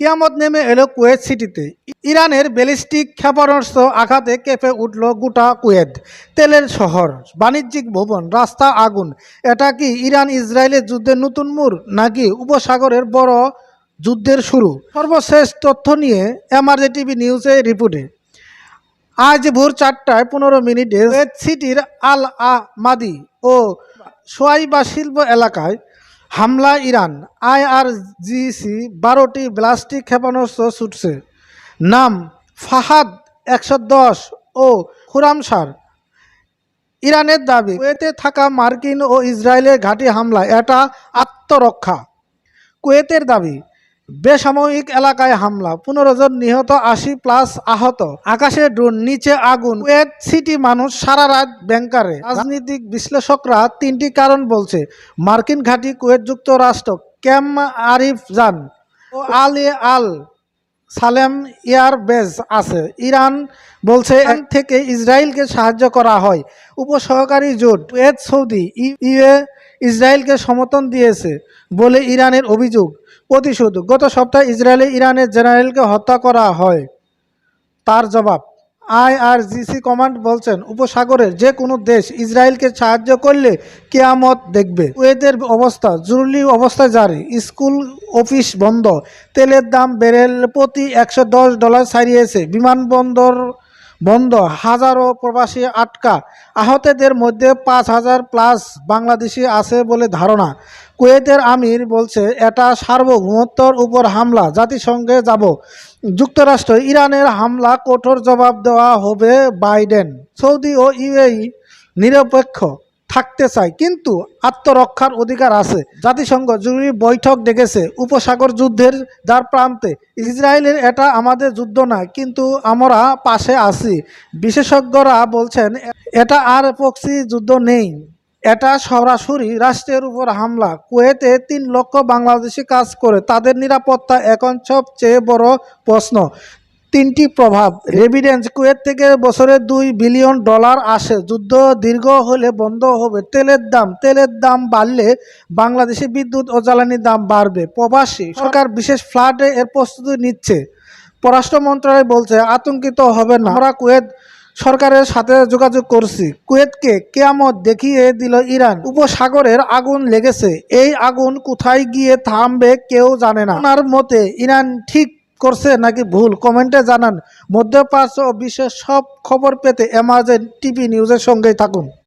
কিয়ামত নেমে এলো কুয়েত সিটিতে। ইরানের ব্যালিস্টিক ক্ষেপণাস্ত্র আঘাতে কেঁপে উঠল গোটা কুয়েত। তেলের শহর, বাণিজ্যিক ভবন, রাস্তা আগুন। এটা কি ইরান ইসরায়েলের যুদ্ধের নতুন মোড়, নাকি উপসাগরের বড় যুদ্ধের শুরু? সর্বশেষ তথ্য নিয়ে এমআরজে টিভি নিউজে রিপোর্টে। আজ ভোর 4:15 কুয়েত সিটির আল মাদি ও সোয়াইবা শিল্প এলাকায় হামলা ইরান। IRGC 12টি ব্যালিস্টিক ক্ষেপণাস্ত্র ছুটছে। নাম ফাহাদ 110 ও খুরামশার। ইরানের দাবি, কুয়েতে থাকা মার্কিন ও ইসরায়েলের ঘাঁটি হামলা এটা আত্মরক্ষা। কুয়েতের দাবি, বেসামরিক এলাকায় হামলা, 15 জন নিহত, 80+ আহত। আকাশে ড্রোন, নিচে আগুন। কুয়েত সিটি মানুষ সারা রাত ব্যাংকারে। রাজনৈতিক বিশ্লেষকরা 3টি কারণ বলছে। মার্কিন ঘাঁটি, কুয়েত যুক্তরাষ্ট্র, ক্যাম্প আরিফ জান ও আল সালেম এয়ার বেস আছে। ইরান বলছে এর থেকে ইসরায়েলকে সাহায্য করা হয়। উপসহকারী জোট, কুয়েত, সৌদি, ইউএ ইসরায়েলকে সমর্থন দিয়েছে বলে ইরানের অভিযোগ। প্রতিশোধ, গত সপ্তাহে ইসরায়েলে ইরানের জেনারেলকে হত্যা করা হয়, তার জবাব। IRGC কমান্ড বলছেন, উপসাগরের যে কোনো দেশ ইসরায়েলকে সাহায্য করলে কিয়ামত দেখবে। কুয়েতের অবস্থা জরুরি অবস্থা জারি, স্কুল অফিস বন্ধ, তেলের দাম ব্যারেল প্রতি $110 ছাড়িয়েছে, বিমানবন্দর বন্ধ, হাজারো প্রবাসী আটকা। আহতদের মধ্যে 5,000+ বাংলাদেশি আছে বলে ধারণা। কুয়েতের আমির বলছে এটা সার্বভৌমত্বের উপর হামলা, জাতিসংঘে যাব যুক্তরাষ্ট্র। ইরানের হামলা কঠোর জবাব দেওয়া হবে বাইডেন। সৌদি ও ইউএই নিরপেক্ষ থাকতে চায়, কিন্তু আত্মরক্ষার অধিকার আছে। জাতিসংঘ জরুরি বৈঠক ডেকেছে উপসাগর যুদ্ধের দ্বার প্রান্তে। ইসরায়েলের এটা আমাদের যুদ্ধ না, কিন্তু আমরা পাশে আছি। বিশেষজ্ঞরা বলছেন এটা আর প্রক্সি যুদ্ধ নেই, এটা সরাসরি রাষ্ট্রের উপর হামলা। কুয়েতে 3 লক্ষ বাংলাদেশি কাজ করে, তাদের নিরাপত্তা এখন সবচেয়ে বড় প্রশ্ন। 3টি প্রভাব রেভিডেন্স, কুয়েত থেকে বছরে $2 বিলিয়ন আসে। যুদ্ধ দীর্ঘ হলে বন্ধ হবে। তেলের দাম বাড়লে বাংলাদেশে বিদ্যুৎ ও জ্বালানির দাম বাড়বে। প্রবাসী সরকার বিশেষ ফ্লাডে এর প্রস্তুতি নিচ্ছে। পররাষ্ট্র মন্ত্রণালয় বলছে আতঙ্কিত হবে না, আমরা কুয়েত সরকারের সাথে যোগাযোগ করছি। কুয়েতকে কিয়ামত দেখিয়ে দিল ইরান। উপসাগরের আগুন লেগেছে, এই আগুন কোথায় গিয়ে থামবে কেউ জানে না। আপনার মতে ইরান ঠিক করছে নাকি ভুল, কমেন্টে জানান। মধ্যপ্রাচ্য ও বিশ্বের সব খবর পেতে এমআরজে টিভি নিউজের সঙ্গেই থাকুন।